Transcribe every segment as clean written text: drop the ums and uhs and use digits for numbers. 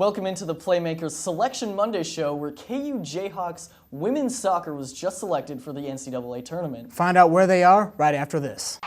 Welcome into the Playmakers Selection Monday show, where KU Jayhawks women's soccer was just selected for the NCAA tournament. Find out where they are right after this.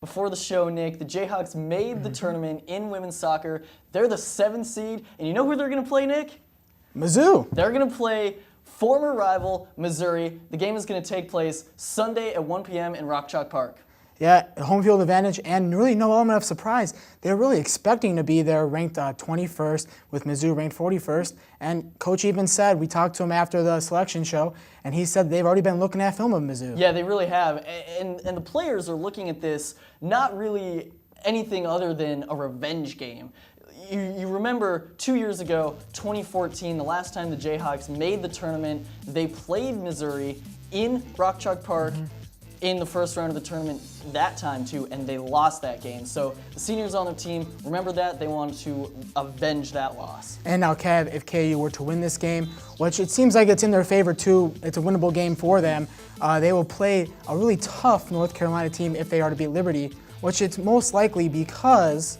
Before the show, Nick, the Jayhawks made the tournament in women's soccer. They're the 7th seed, and you know who they're going to play, Nick? Mizzou. They're going to play former rival Missouri. The game is going to take place Sunday at 1 p.m. in Rock Chalk Park. Yeah, home field advantage and really no element of surprise. They're really expecting to be there ranked 21st with Mizzou ranked 41st. And Coach even said, we talked to him after the selection show, and he said they've already been looking at film of Mizzou. Yeah, they really have. And the players are looking at this not really anything other than a revenge game. You remember 2 years ago, 2014, the last time the Jayhawks made the tournament, they played Missouri in Rock Chalk Park in the first round of the tournament that time too, and they lost that game. So the seniors on their team, remember that, they wanted to avenge that loss. And now, Kev, if KU were to win this game, which it seems like it's in their favor too, it's a winnable game for them, they will play a really tough North Carolina team if they are to beat Liberty, which it's most likely because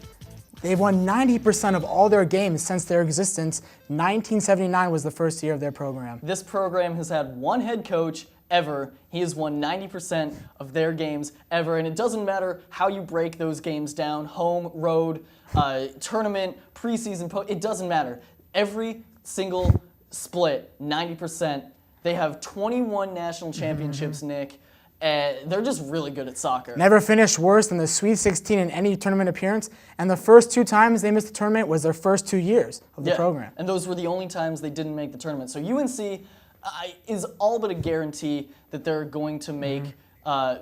they've won 90% of all their games since their existence. 1979 was the first year of their program. This program has had one head coach ever. He has won 90% of their games ever, and it doesn't matter how you break those games down, home, road, tournament, preseason, it doesn't matter. Every single split, 90%. They have 21 national championships, Nick. They're just really good at soccer. Never finished worse than the Sweet 16 in any tournament appearance, and the first 2 times they missed the tournament was their first 2 years of the program. And those were the only times they didn't make the tournament. So UNC is all but a guarantee that they're going to make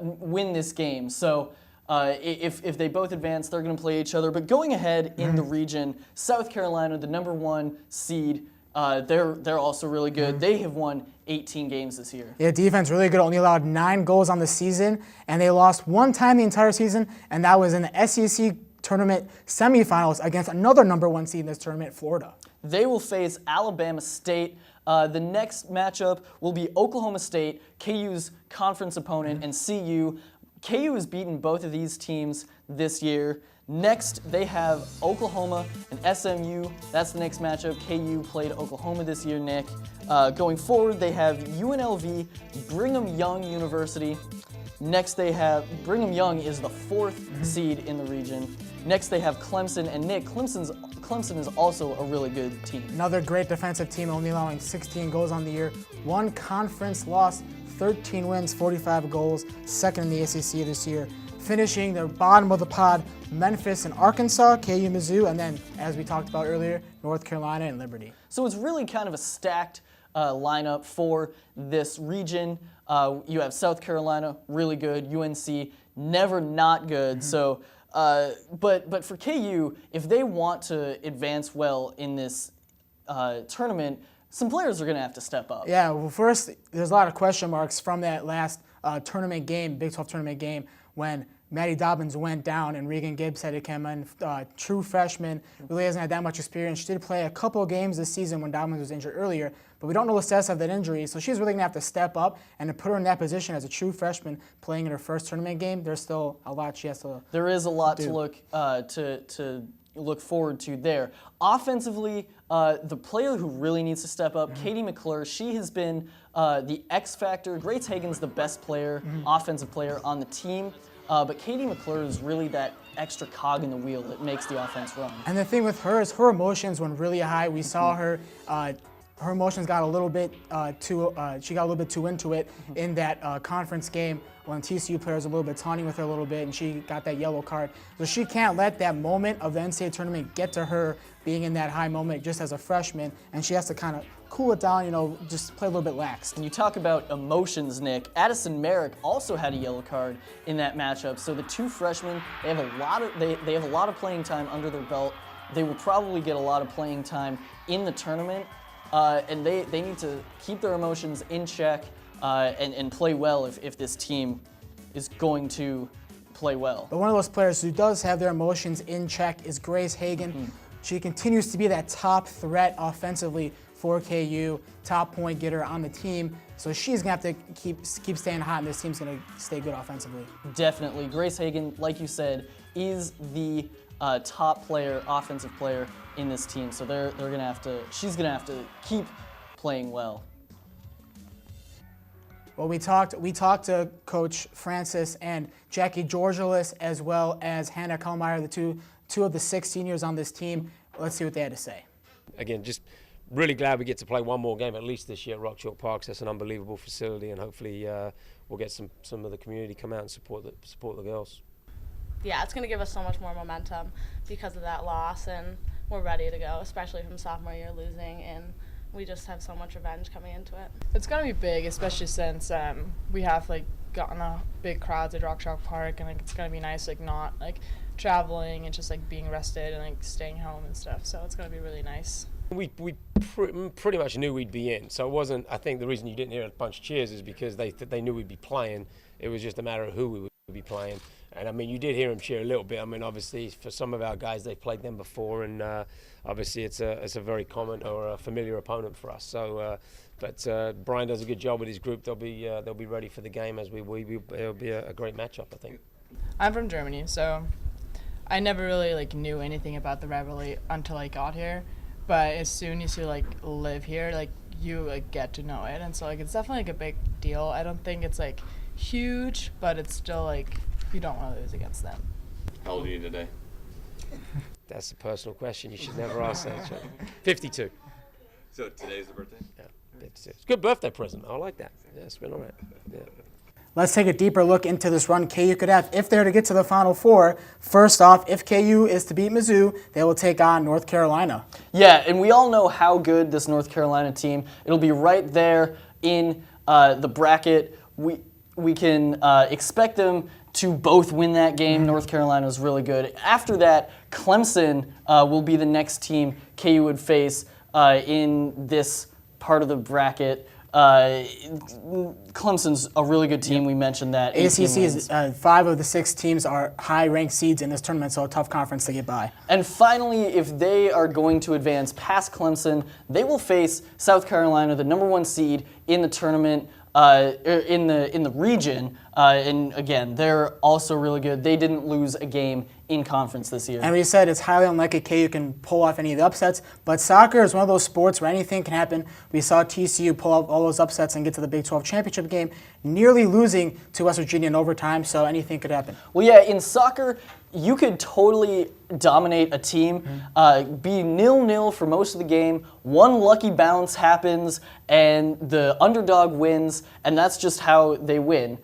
win this game. So if they both advance, they're going to play each other. But going ahead in the region, South Carolina, the #1 seed, they're also really good. They have won 18 games this year. Yeah, defense really good. Only allowed 9 goals on the season, and they lost 1 time the entire season, and that was in the SEC tournament semifinals against another #1 seed in this tournament, Florida. They will face Alabama State. The next matchup will be Oklahoma State, KU's conference opponent, and CU. KU has beaten both of these teams this year. Next, they have Oklahoma and SMU. That's the next matchup. KU played Oklahoma this year, Nick. Going forward, they have UNLV, Brigham Young University. Next, they have Brigham Young is the 4th seed in the region. Next, they have Clemson, and Nick, Clemson is also a really good team. Another great defensive team, only allowing 16 goals on the year. 1 conference loss, 13 wins, 45 goals, 2nd in the ACC this year. Finishing the bottom of the pod, Memphis and Arkansas, KU, Mizzou, and then, as we talked about earlier, North Carolina and Liberty. So it's really kind of a stacked lineup for this region. You have South Carolina, really good. UNC, never not good. So, but for KU, if they want to advance well in this tournament, some players are going to have to step up. Yeah, well, first, there's a lot of question marks from that last tournament game, Big 12 tournament game, when Maddie Dobbins went down and Regan Gibbs had to come in, true freshman, really hasn't had that much experience. She did play a couple of games this season when Dobbins was injured earlier, but we don't know the status of that injury, so she's really going to have to step up, and to put her in that position as a true freshman playing in her first tournament game, there's still a lot she has to do. There is a lot to look forward to there. Offensively, the player who really needs to step up, Katie McClure, she has been the X factor. Grace Hagan's the best player, offensive player on the team. But Katie McClure is really that extra cog in the wheel that makes the offense run. And the thing with her is her emotions went really high. We saw her her emotions got a little bit she got a little bit too into it in that conference game when TCU players were a little bit taunting with her a little bit, and she got that yellow card. So she can't let that moment of the NCAA tournament get to her being in that high moment just as a freshman, and she has to kind of cool it down, just play a little bit lax. And you talk about emotions, Nick. Addison Merrick also had a yellow card in that matchup. So the two freshmen, they have a lot of playing time under their belt. They will probably get a lot of playing time in the tournament, and they need to keep their emotions in check and play well if this team is going to play well. But one of those players who does have their emotions in check is Grace Hagan. She continues to be that top threat offensively for KU, top point getter on the team. So she's gonna have to keep staying hot, and this team's gonna stay good offensively. Definitely, Grace Hagan, like you said, is the top player, offensive player in this team. So she's gonna have to keep playing well. Well, we talked to Coach Francis and Jackie Georgelis, as well as Hannah Kellmeyer, the two of the 6 seniors on this team. Let's see what they had to say. Again, just really glad we get to play one more game at least this year at Rock Chalk Park. That's an unbelievable facility, and hopefully we'll get some of the community come out and support the girls. Yeah, it's going to give us so much more momentum because of that loss, and we're ready to go, especially from sophomore year losing, and we just have so much revenge coming into it. It's going to be big, especially since we have gotten a big crowds at Rock Chalk Park, and it's going to be nice not traveling and just being rested and staying home and stuff. So it's going to be really nice. We pretty much knew we'd be in, so it wasn't. I think the reason you didn't hear a bunch of cheers is because they knew we'd be playing. It was just a matter of who we would be playing. And I mean, you did hear them cheer a little bit. I mean, obviously for some of our guys, they've played them before, and obviously it's a very common or a familiar opponent for us. So, but Brian does a good job with his group. They'll be ready for the game as it'll be a great matchup, I think. I'm from Germany, so I never really knew anything about the rivalry until I got here. But as soon as you live here, you get to know it, and so it's definitely a big deal. I don't think it's huge, but it's still you don't want to lose against them. How old are you today? That's a personal question. You should never ask that. 52. So today's the birthday? Yeah, 52. It's a good birthday present. I like that. Yeah, it's been all right. Yeah. Let's take a deeper look into this run KU could have if they're to get to the Final Four. First off, if KU is to beat Mizzou, they will take on North Carolina. Yeah, and we all know how good this North Carolina team. It'll be right there in the bracket. We can expect them to both win that game. North Carolina is really good. After that, Clemson will be the next team KU would face in this part of the bracket. Clemson's a really good team. We mentioned that. ACC is 5 of the 6 teams are high-ranked seeds in this tournament, so a tough conference to get by. And finally, if they are going to advance past Clemson, they will face South Carolina, the #1 seed in the tournament. In the region, and again, they're also really good. They didn't lose a game in conference this year. And we said it's highly unlikely KU can pull off any of the upsets, but soccer is one of those sports where anything can happen. We saw TCU pull off all those upsets and get to the Big 12 championship game, nearly losing to West Virginia in overtime, so anything could happen. Well, yeah, in soccer, you could totally dominate a team, be 0-0 for most of the game, one lucky bounce happens, and the underdog wins, and that's just how they win.